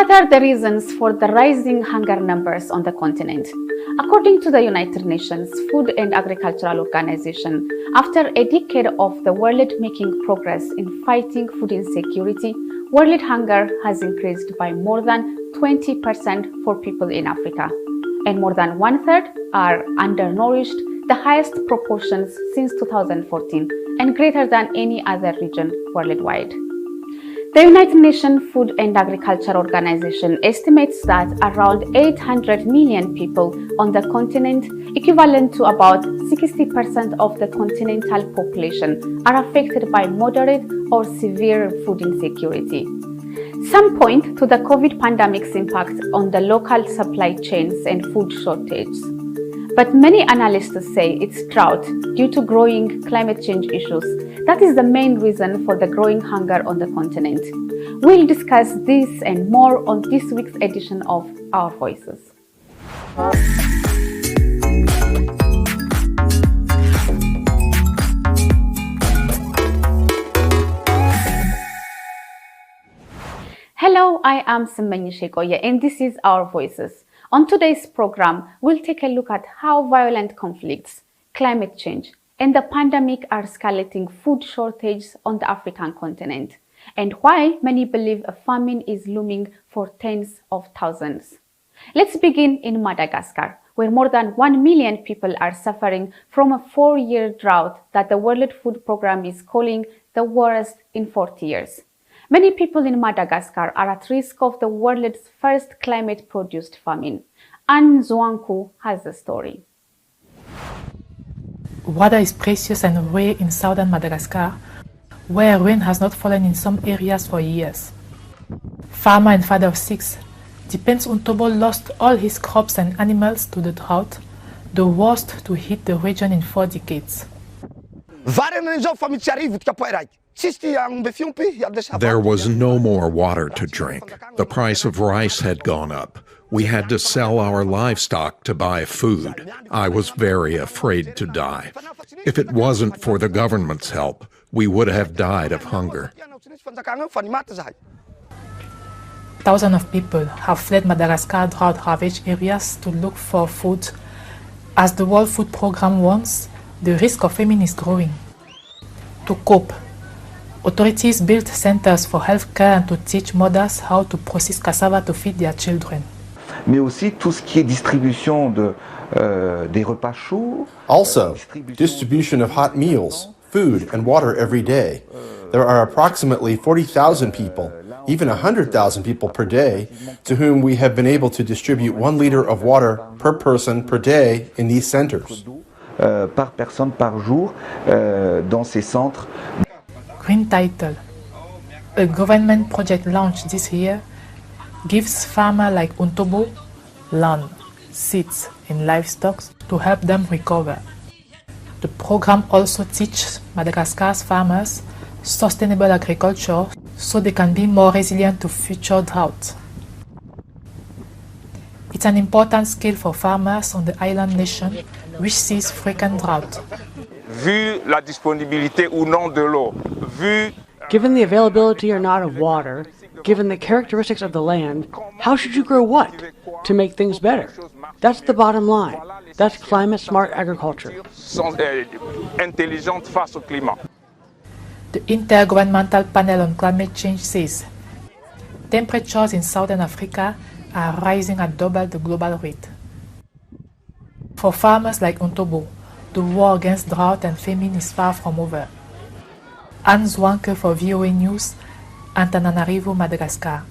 What are the reasons for the rising hunger numbers on the continent? According to the United Nations Food and Agricultural Organization, after a decade of the world making progress in fighting food insecurity, world hunger has increased by more than 20% for people in Africa, and more than one-third are undernourished, the highest proportions since 2014 and greater than any other region worldwide. The United Nations Food and Agriculture Organization estimates that around 800 million people on the continent, equivalent to about 60% of the continental population, are affected by moderate or severe food insecurity. Some point to the COVID pandemic's impact on the local supply chains and food shortages. But many analysts say it's drought due to growing climate change issues. That is the main reason for the growing hunger on the continent. We'll discuss this and more on this week's edition of Our Voices. Hello, I am Semenya Shekoye and this is Our Voices. On today's program, we'll take a look at how violent conflicts, climate change, and the pandemic are escalating food shortages on the African continent, and why many believe a famine is looming for tens of thousands. Let's begin in Madagascar, where more than 1 million people are suffering from a 4-year drought that the World Food Programme is calling the worst in 40 years. Many people in Madagascar are at risk of the world's first climate-produced famine. Anne Zwanku has the story. Water is precious and rare in southern Madagascar, where rain has not fallen in some areas for years. Farmer and father of 6, Dipens Untobo lost all his crops and animals to the drought, the worst to hit the region in 4 decades. There was no more water to drink. The price of rice had gone up. We had to sell our livestock to buy food. I was very afraid to die. If it wasn't for the government's help, we would have died of hunger. Thousands of people have fled Madagascar drought-ravaged areas to look for food. As the World Food Programme warns, the risk of famine is growing. To cope, authorities built centers for healthcare and to teach mothers how to process cassava to feed their children. Mais aussi tout ce qui est distribution des repas chauds. Also, distribution of hot meals, food, and water every day. There are approximately 40,000 people, even 100,000 people per day, to whom we have been able to distribute 1 liter of water per person per day in these centers. Par personne par jour dans ces centres. Green Title, a government project launched this year, gives farmers like Untobo land, seeds, and livestock to help them recover. The program also teaches Madagascar's farmers sustainable agriculture so they can be more resilient to future droughts. It's an important skill for farmers on the island nation which sees frequent drought. Vu la disponibilité ou non de l'eau, given the availability or not of water, given the characteristics of the land, how should you grow what to make things better? That's the bottom line. That's climate-smart agriculture. Intelligente face au climat. The Intergovernmental Panel on Climate Change says temperatures in southern Africa are rising at double the global rate. For farmers like Untobo, the war against drought and famine is far from over. Anne Zwanku for VOA News, Antananarivo, Madagascar.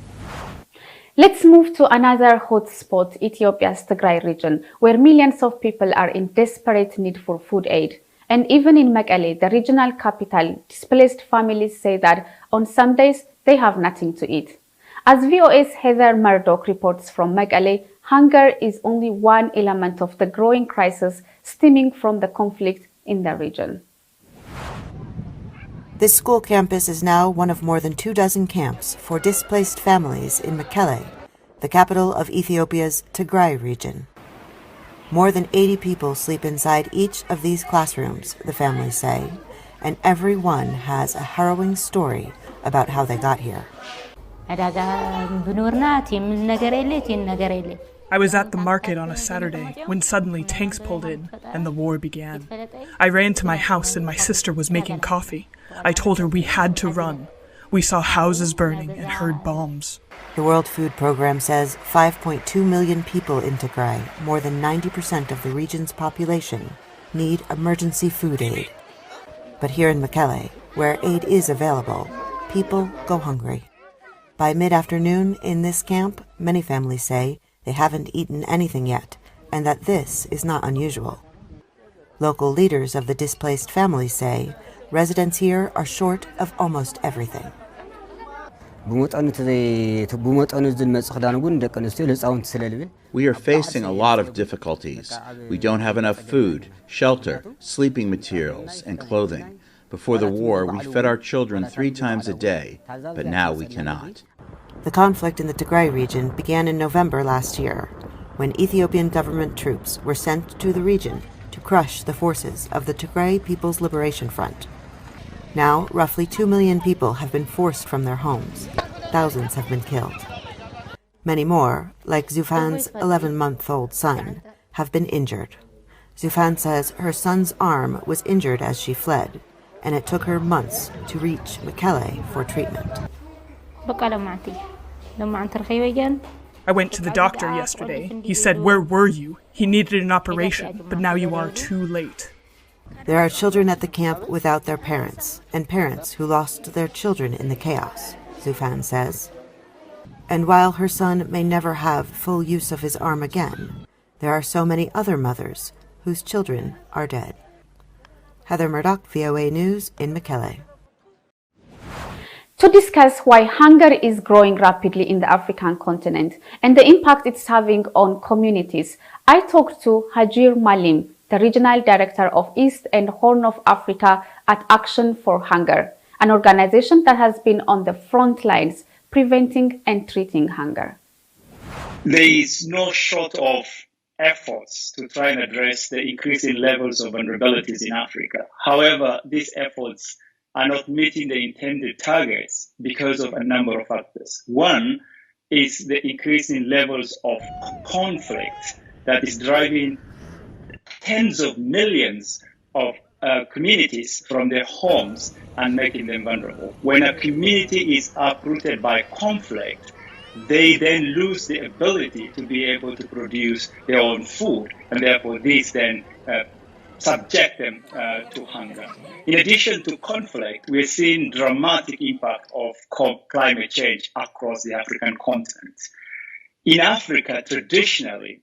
Let's move to another hotspot, Ethiopia's Tigray region, where millions of people are in desperate need for food aid. And even in Mekelle, the regional capital, displaced families say that on some days they have nothing to eat. As VOA's Heather Murdoch reports from Mekelle, hunger is only one element of the growing crisis stemming from the conflict in the region. This school campus is now one of more than 24 camps for displaced families in Mekelle, the capital of Ethiopia's Tigray region. More than 80 people sleep inside each of these classrooms, the families say, and every one has a harrowing story about how they got here. I was at the market on a Saturday when suddenly tanks pulled in and the war began. I ran to my house and my sister was making coffee. I told her we had to run. We saw houses burning and heard bombs. The World Food Programme says 5.2 million people in Tigray, more than 90% of the region's population, need emergency food aid. But here in Mekelle, where aid is available, people go hungry. By mid-afternoon in this camp, many families say they haven't eaten anything yet, and that this is not unusual. Local leaders of the displaced families say residents here are short of almost everything. We are facing a lot of difficulties. We don't have enough food, shelter, sleeping materials, and clothing. Before the war, we fed our children 3 times a day, but now we cannot. The conflict in the Tigray region began in November last year, when Ethiopian government troops were sent to the region to crush the forces of the Tigray People's Liberation Front. Now, roughly 2 million people have been forced from their homes. Thousands have been killed. Many more, like Zufan's 11-month-old son, have been injured. Zufan says her son's arm was injured as she fled, and it took her months to reach Mekelle for treatment. I went to the doctor yesterday. He said, "Where were you? He needed an operation, but now you are too late." There are children at the camp without their parents, and parents who lost their children in the chaos, Zufan says. And while her son may never have full use of his arm again, there are so many other mothers whose children are dead. Heather Murdoch, VOA News in Mekelle. To discuss why hunger is growing rapidly in the African continent and the impact it's having on communities, I talked to Hajir Maalim, the Regional Director of East and Horn of Africa at Action for Hunger, an organization that has been on the front lines preventing and treating hunger. There is no short of efforts to try and address the increasing levels of vulnerabilities in Africa. However, these efforts are not meeting the intended targets because of a number of factors. One is the increasing levels of conflict that is driving tens of millions of communities from their homes and making them vulnerable. When a community is uprooted by conflict, they then lose the ability to be able to produce their own food, and therefore this then subject them to hunger. In addition to conflict, we're seeing dramatic impact of climate change across the African continent. In Africa, traditionally,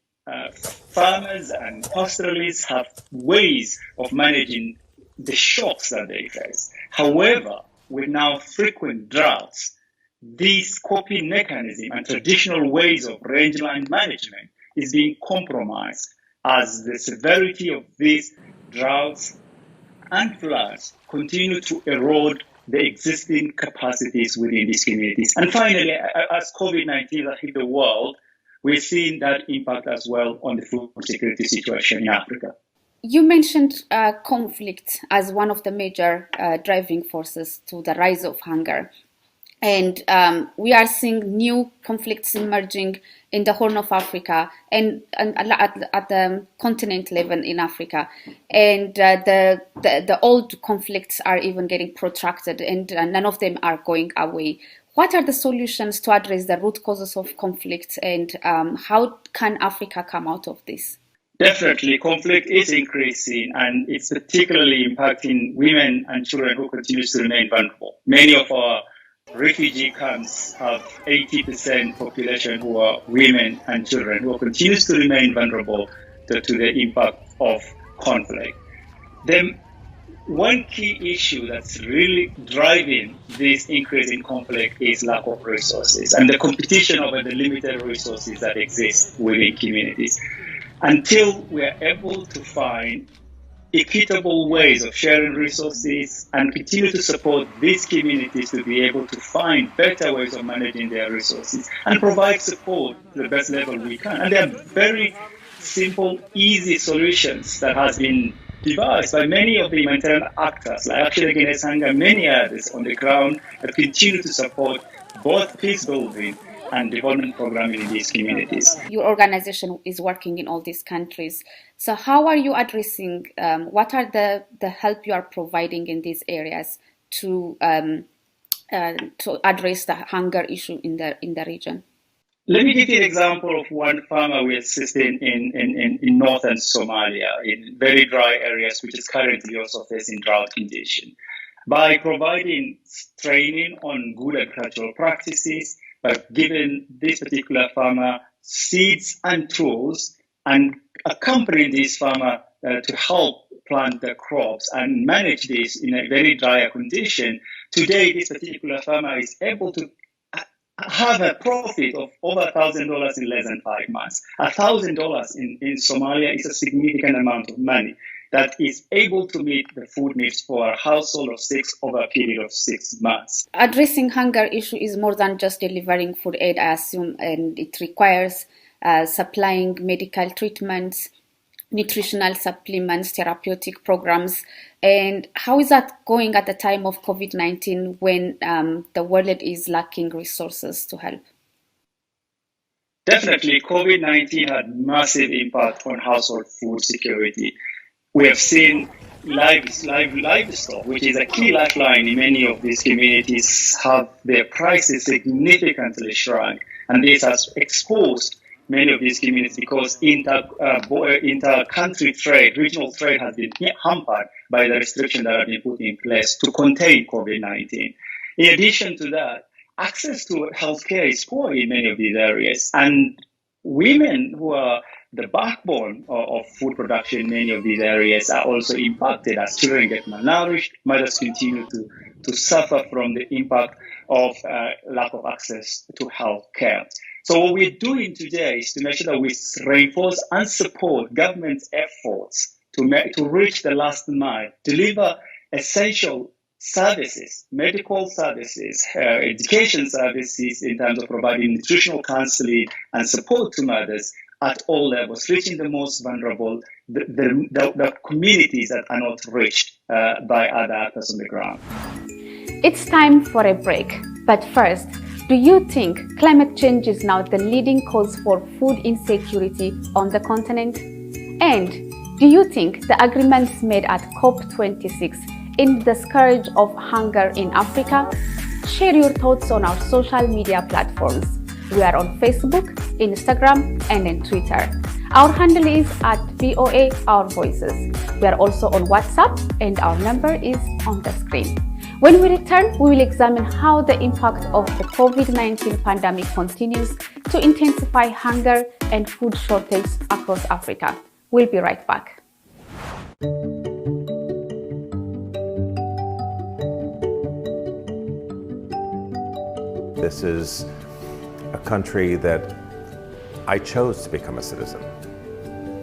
farmers and pastoralists have ways of managing the shocks that they face. However, with now frequent droughts, this coping mechanism and traditional ways of rangeland management is being compromised as the severity of these droughts and floods continue to erode the existing capacities within these communities. And finally, as COVID-19 has hit the world, we're seeing that impact as well on the food security situation in Africa. You mentioned conflict as one of the major driving forces to the rise of hunger. And we are seeing new conflicts emerging in the Horn of Africa and at the continent level in Africa. And the old conflicts are even getting protracted, and none of them are going away. What are the solutions to address the root causes of conflict, and how can Africa come out of this? Definitely, conflict is increasing, and it's particularly impacting women and children who continue to remain vulnerable. Many of our refugee camps have 80% population who are women and children who continues to remain vulnerable to the impact of conflict. Then one key issue that's really driving this increase in conflict is lack of resources and the competition over the limited resources that exist within communities. Until we are able to find equitable ways of sharing resources and continue to support these communities to be able to find better ways of managing their resources and provide support to the best level we can. And there are very simple, easy solutions that has been devised by many of the humanitarian actors, like Action Against Hunger and many others on the ground that continue to support both peace building and development programming in these communities. Your organization is working in all these countries. So how are you addressing, what are the help you are providing in these areas to address the hunger issue in the region? Let me give you an example of one farmer we assisted in northern Somalia, in very dry areas, which is currently also facing drought condition. By providing training on good agricultural practices, by giving this particular farmer seeds and tools, and accompanying this farmer to help plant the crops and manage this in a very dry condition, today this particular farmer is able to have a profit of over $1,000 in less than 5 months. $1,000 in Somalia is a significant amount of money that is able to meet the food needs for a household of 6 over a period of 6 months. Addressing hunger issue is more than just delivering food aid, I assume, and it requires supplying medical treatments, nutritional supplements, therapeutic programs. And how is that going at the time of COVID-19 when the world is lacking resources to help? Definitely, COVID-19 had massive impact on household food security. We have seen livestock, which is a key lifeline in many of these communities, have their prices significantly shrunk. And this has exposed many of these communities because inter-country trade, regional trade has been hampered by the restrictions that have been put in place to contain COVID-19. In addition to that, access to healthcare is poor in many of these areas, and women who are the backbone of food production in many of these areas are also impacted as children get malnourished. Mothers continue to suffer from the impact of lack of access to health care. So what we're doing today is to make sure that we reinforce and support government's efforts to reach the last mile, deliver essential services, medical services, education services in terms of providing nutritional counseling and support to mothers at all levels, reaching the most vulnerable, the communities that are not reached by other actors on the ground. It's time for a break, but first, do you think climate change is now the leading cause for food insecurity on the continent? And do you think the agreements made at COP26 end the scourge of hunger in Africa? Share your thoughts on our social media platforms. We are on Facebook, Instagram, and on Twitter. Our handle is @VOA Our Voices. We are also on WhatsApp, and our number is on the screen. When we return, we will examine how the impact of the COVID-19 pandemic continues to intensify hunger and food shortage across Africa. We'll be right back. This is a country that I chose to become a citizen.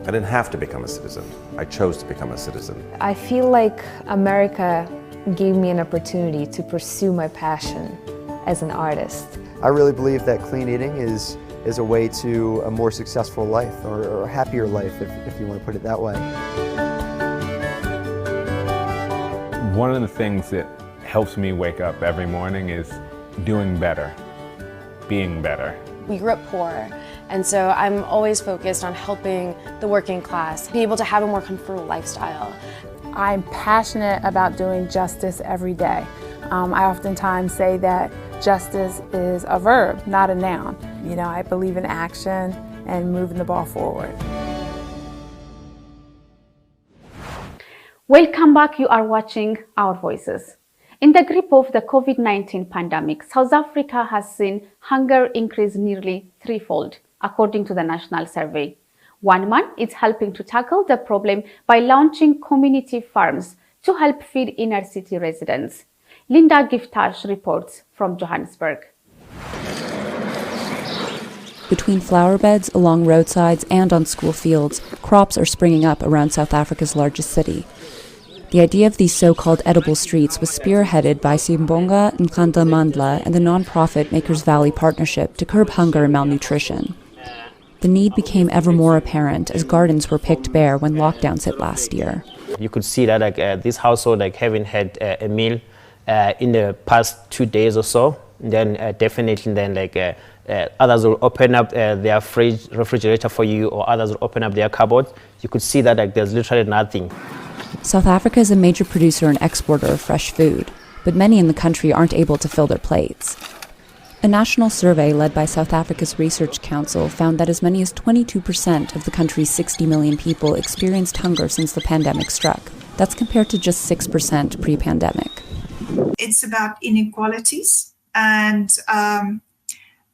I didn't have to become a citizen. I chose to become a citizen. I feel like America gave me an opportunity to pursue my passion as an artist. I really believe that clean eating is a way to a more successful life, or a happier life, if you want to put it that way. One of the things that helps me wake up every morning is doing better, being better. We grew up poor, and so I'm always focused on helping the working class be able to have a more comfortable lifestyle. I'm passionate about doing justice every day. I oftentimes say that justice is a verb, not a noun. You know, I believe in action and moving the ball forward. Welcome back. You are watching Our Voices. In the grip of the COVID-19 pandemic, South Africa has seen hunger increase nearly threefold, according to the national survey. One Man is helping to tackle the problem by launching community farms to help feed inner city residents. Linda Giftash reports from Johannesburg. Between flower beds, along roadsides, and on school fields, crops are springing up around South Africa's largest city. The idea of these so-called edible streets was spearheaded by Simbonga Nkandla and the non-profit Makers Valley Partnership to curb hunger and malnutrition. The need became ever more apparent as gardens were picked bare when lockdowns hit last year. You could see that this household haven't had a meal in the past 2 days or so. then definitely then others will open up their refrigerator for you, or others will open up their cupboard. You could see that there's literally nothing. South Africa is a major producer and exporter of fresh food, but many in the country aren't able to fill their plates. A national survey led by South Africa's Research Council found that as many as 22% of the country's 60 million people experienced hunger since the pandemic struck. That's compared to just 6% pre-pandemic. It's about inequalities and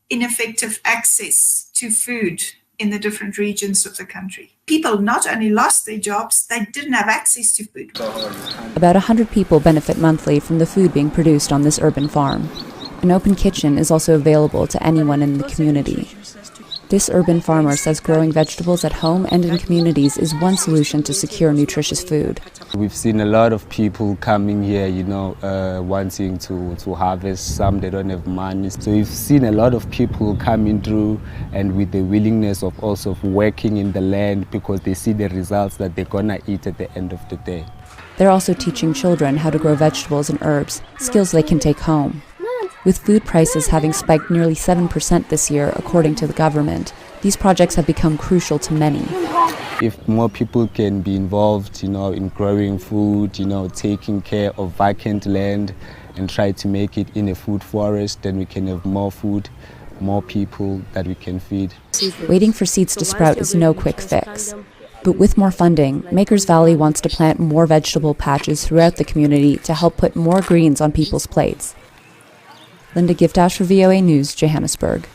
ineffective access to food in the different regions of the country. People not only lost their jobs, they didn't have access to food. About 100 people benefit monthly from the food being produced on this urban farm. An open kitchen is also available to anyone in the community. This urban farmer says growing vegetables at home and in communities is one solution to secure nutritious food. We've seen a lot of people coming here, wanting to harvest. Some, they don't have money. So we've seen a lot of people coming through and with the willingness of also working in the land because they see the results that they're gonna eat at the end of the day. They're also teaching children how to grow vegetables and herbs, skills they can take home. With food prices having spiked nearly 7% this year, according to the government, these projects have become crucial to many. If more people can be involved, in growing food, taking care of vacant land and try to make it in a food forest, then we can have more food, more people that we can feed. Waiting for seeds to sprout is no quick fix. But with more funding, Makers Valley wants to plant more vegetable patches throughout the community to help put more greens on people's plates. Linda Giftash for VOA News, Johannesburg.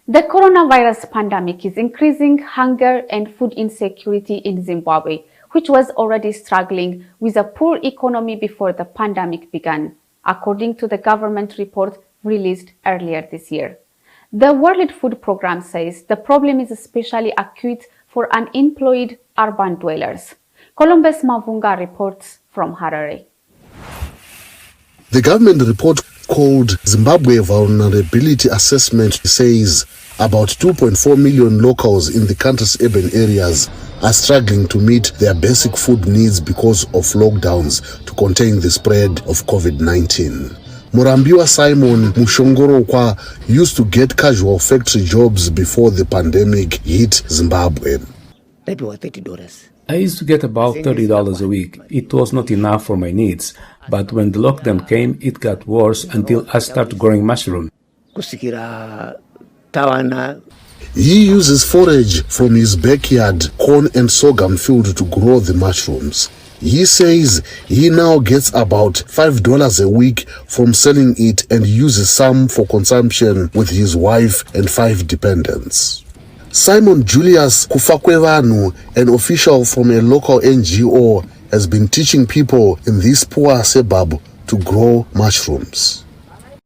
The coronavirus pandemic is increasing hunger and food insecurity in Zimbabwe, which was already struggling with a poor economy before the pandemic began, according to the government report released earlier this year. The World Food Programme says the problem is especially acute for unemployed urban dwellers. Columbus Mavunga reports from Harare. The government report called Zimbabwe Vulnerability Assessment says about 2.4 million locals in the country's urban areas are struggling to meet their basic food needs because of lockdowns to contain the spread of COVID-19. Murambiwa Simon Mushongorokwa used to get casual factory jobs before the pandemic hit Zimbabwe. That was $30. I used to get about $30 a week. It was not enough for my needs, but when the lockdown came, it got worse until I started growing mushroom. He uses forage from his backyard, corn and sorghum field to grow the mushrooms. He says he now gets about $5 a week from selling it and uses some for consumption with his wife and 5 dependents. Simon Julius Kufakwevanu, an official from a local NGO, has been teaching people in this poor suburb to grow mushrooms.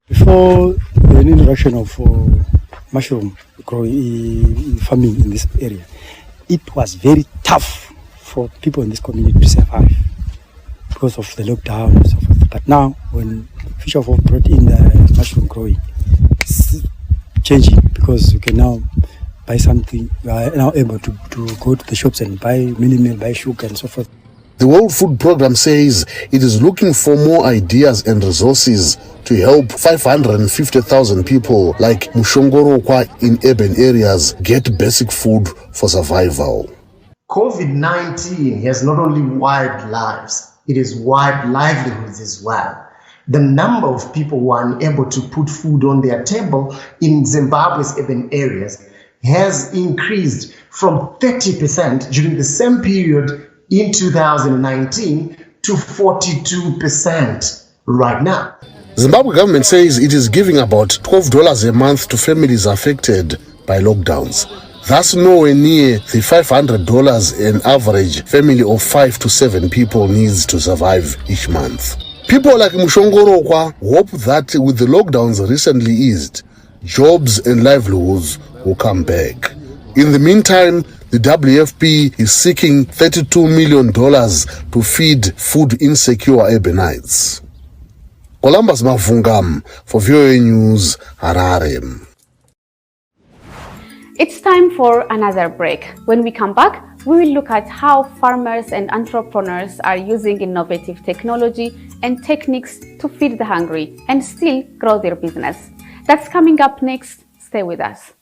Before the introduction of mushroom growing farming in this area, it was very tough for people in this community to survive because of the lockdown and so forth. But now, when Fisher-Wolf brought in the mushroom growing, it's changing because you can now buy something. You are now able to go to the shops and buy mini-meal, buy sugar and so forth. The World Food Programme says it is looking for more ideas and resources to help 550,000 people like Mushongorokwa in urban areas get basic food for survival. COVID-19 has not only wiped lives, it has wiped livelihoods as well. The number of people who are unable to put food on their table in Zimbabwe's urban areas has increased from 30% during the same period in 2019 to 42% right now. Zimbabwe government says it is giving about $12 a month to families affected by lockdowns. That's nowhere near the $500 an average family of 5 to 7 people needs to survive each month. People like Mushongorokwa hope that with the lockdowns recently eased, jobs and livelihoods will come back. In the meantime, the WFP is seeking $32 million to feed food insecure urbanites. Columbus Mavungam for VOA News, Harare. It's time for another break. When we come back, we will look at how farmers and entrepreneurs are using innovative technology and techniques to feed the hungry and still grow their business. That's coming up next. Stay with us.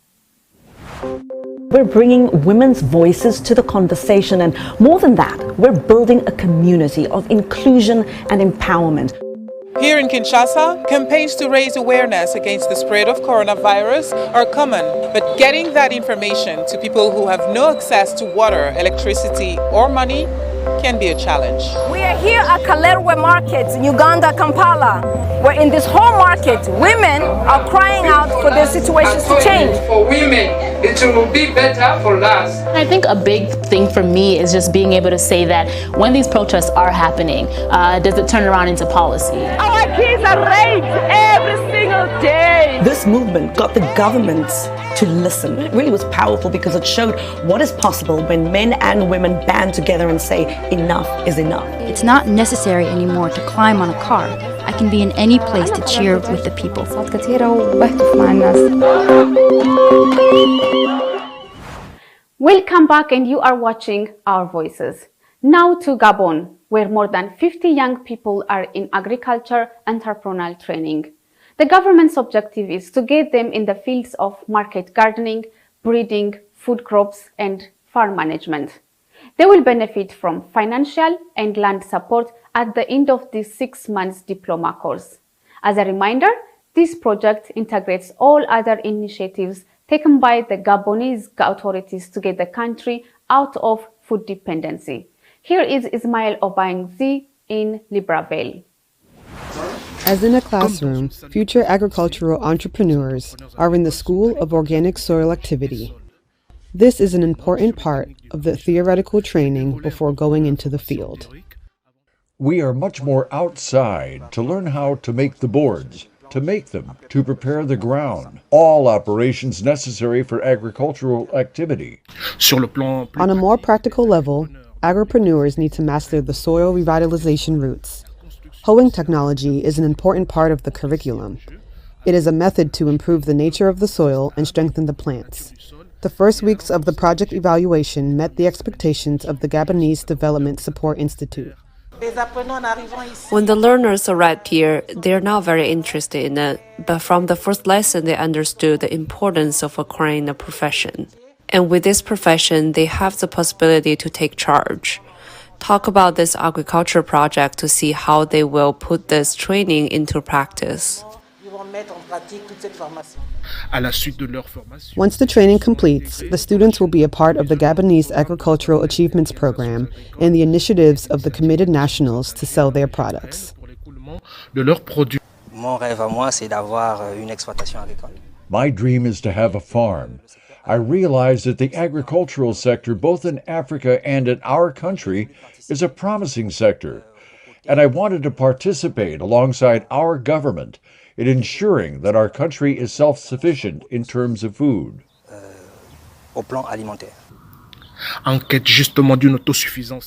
We're bringing women's voices to the conversation, and more than that, we're building a community of inclusion and empowerment. Here in Kinshasa, campaigns to raise awareness against the spread of coronavirus are common, but getting that information to people who have no access to water, electricity, or money can be a challenge. We are here at Kalerwe Market in Uganda, Kampala, where in this whole market, women are crying out for their situations to change. For women, it will be better for us. I think a big thing for me is just being able to say that when these protests are happening, does it turn around into policy? Our kids are raped every single day. This movement got the government to listen. It really was powerful because it showed what is possible when men and women band together and say enough is enough. It's not necessary anymore to climb on a car. I can be in any place to cheer with the people. Welcome back, and you are watching Our Voices. Now to Gabon, where more than 50 young people are in agriculture entrepreneurial training. The government's objective is to get them in the fields of market gardening, breeding, food crops, and farm management. They will benefit from financial and land support at the end of this 6 months diploma course. As a reminder, this project integrates all other initiatives taken by the Gabonese authorities to get the country out of food dependency. Here is Ismail Obangzi in Libreville. As in a classroom, future agricultural entrepreneurs are in the School of Organic Soil Activity. This is an important part of the theoretical training before going into the field. We are much more outside to learn how to make the boards, to make them, to prepare the ground, all operations necessary for agricultural activity. On a more practical level, agripreneurs need to master the soil revitalization routes. Hoeing technology is an important part of the curriculum. It is a method to improve the nature of the soil and strengthen the plants. The first weeks of the project evaluation met the expectations of the Gabonese Development Support Institute. When the learners arrived here, they are not very interested in it, but from the first lesson they understood the importance of acquiring a profession. And with this profession, they have the possibility to take charge. Talk about this agriculture project to see how they will put this training into practice. Once the training completes, the students will be a part of the Gabonese Agricultural Achievements Program and the initiatives of the committed nationals to sell their products. My dream is to have a farm. I realize that the agricultural sector, both in Africa and in our country, is a promising sector. And I wanted to participate alongside our government in ensuring that our country is self-sufficient in terms of food.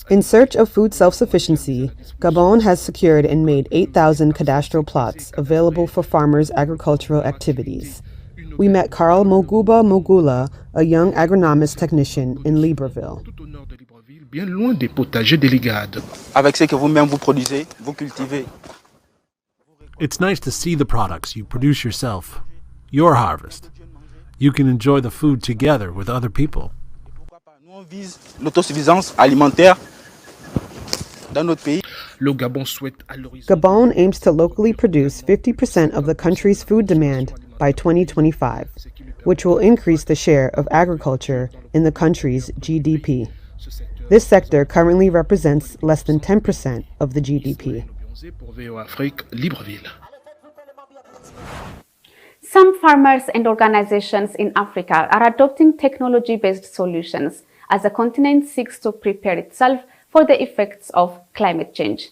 In search of food self-sufficiency, Gabon has secured and made 8,000 cadastral plots available for farmers' agricultural activities. We met Carl Moguba Mogula, a young agronomist technician in Libreville. It's nice to see the products you produce yourself, your harvest. You can enjoy the food together with other people. Gabon aims to locally produce 50% of the country's food demand by 2025, which will increase the share of agriculture in the country's GDP. This sector currently represents less than 10% of the GDP. Some farmers and organizations in Africa are adopting technology-based solutions as the continent seeks to prepare itself for the effects of climate change.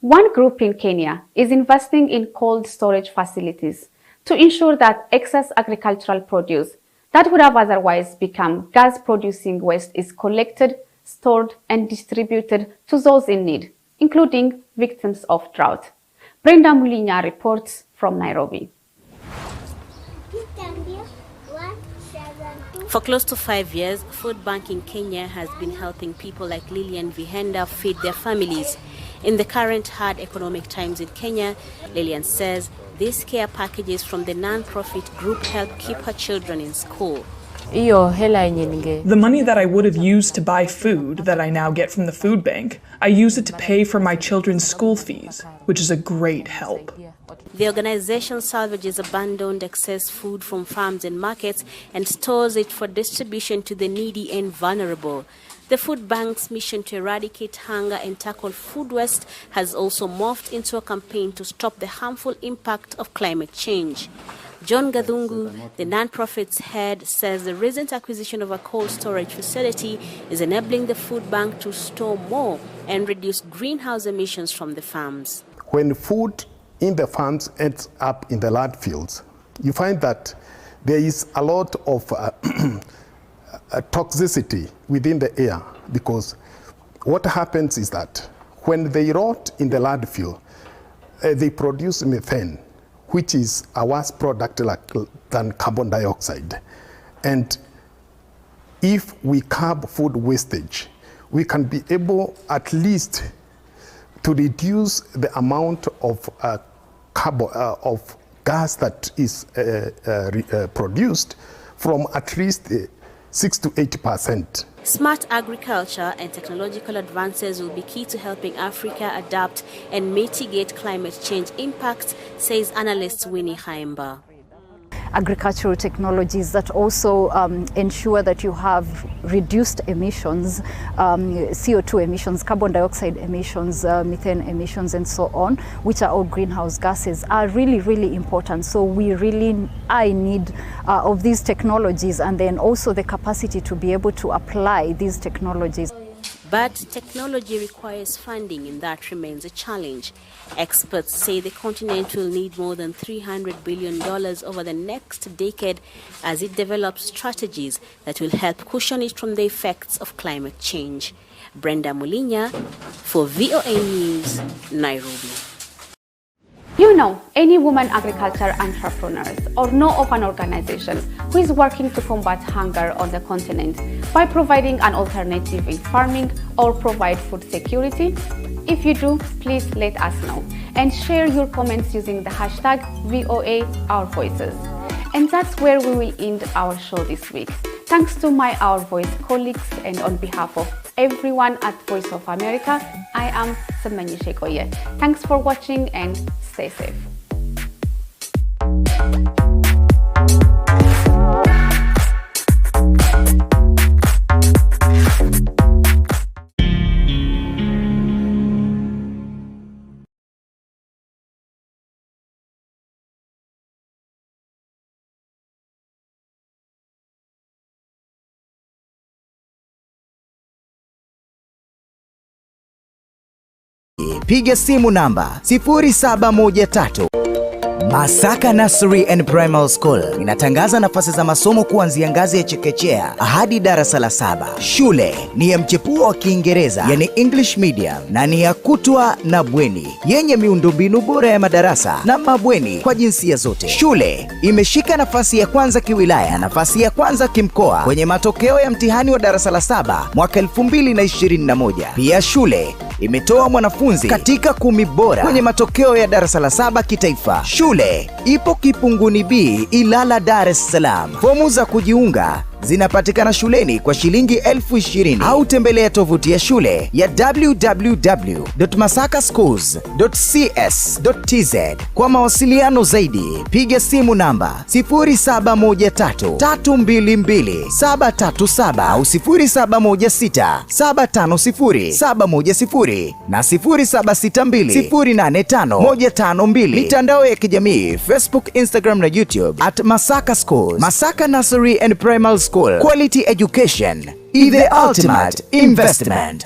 One group in Kenya is investing in cold storage facilities to ensure that excess agricultural produce that would have otherwise become gas-producing waste is collected, stored, and distributed to those in need, including victims of drought. Brenda Mulinya reports from Nairobi. For close to 5 years, Food Bank in Kenya has been helping people like Lillian and Vihenda feed their families. In the current hard economic times in Kenya, Lillian says these care packages from the non-profit group help keep her children in school. The money that I would have used to buy food that I now get from the food bank, I use it to pay for my children's school fees, which is a great help. The organization salvages abandoned excess food from farms and markets and stores it for distribution to the needy and vulnerable. The food bank's mission to eradicate hunger and tackle food waste has also morphed into a campaign to stop the harmful impact of climate change. John Gadhungu, the non-profit's head, says the recent acquisition of a cold storage facility is enabling the food bank to store more and reduce greenhouse emissions from the farms. When food in the farms ends up in the landfills, you find that there is a lot of toxicity within the air, because what happens is that when they rot in the landfill, they produce methane, which is a worse product than carbon dioxide. And if we curb food wastage, we can be able at least to reduce the amount of of gas that is produced from at least 6 to 80%. Smart agriculture and technological advances will be key to helping Africa adapt and mitigate climate change impacts, says analyst Winnie Haimba. Agricultural technologies that also ensure that you have reduced emissions, CO2 emissions, carbon dioxide emissions, methane emissions, and so on, which are all greenhouse gases, are really, really important. So I need of these technologies, and then also the capacity to be able to apply these technologies. But technology requires funding, and that remains a challenge. Experts say the continent will need more than $300 billion over the next decade as it develops strategies that will help cushion it from the effects of climate change. Brenda Mulinya for VOA News, Nairobi. You know any woman agriculture entrepreneurs or know of an organization who is working to combat hunger on the continent by providing an alternative in farming or provide food security? If you do, please let us know and share your comments using the hashtag #VOAOurVoices. And that's where we will end our show this week. Thanks to my Our Voice colleagues, and on behalf of everyone at Voice of America, I am Semenyi Shekoye. Thanks for watching and stay safe. Piga simu namba 0713. Masaka Nursery and Primary School inatangaza nafasi za masomo kuanzia ngazi ya chekechea hadi darasa la 7. Shule ni ya mchepuo wa Kiingereza, yani English medium, na ni ya kutwa na bweni, yenye miundombinu bora ya madarasa na mabweni kwa jinsia zote. Shule imeshika nafasi ya kwanza kiwilaya na nafasi ya kwanza kimkoa kwenye matokeo ya mtihani wa darasa la 7 mwaka 2021. Pia shule imetoa mwanafunzi katika 10 bora kwenye matokeo ya darasa la 7 kitaifa. Shule ipo Kipunguni B, Ilala, Dar es Salaam. Fomu za kujiunga zinapatikana shuleni kwa shilingi 20,000 au tembelea tovuti ya shule ya www.masakaschools.cs.tz. Kwa mawasiliano zaidi, piga simu namba 0713-322-737 au 0716-750-710 na 0762-085-152. Mitandao ya kijamii Facebook, Instagram na YouTube @Masaka Schools. Masaka Nursery and Primary School. Quality education is the ultimate investment.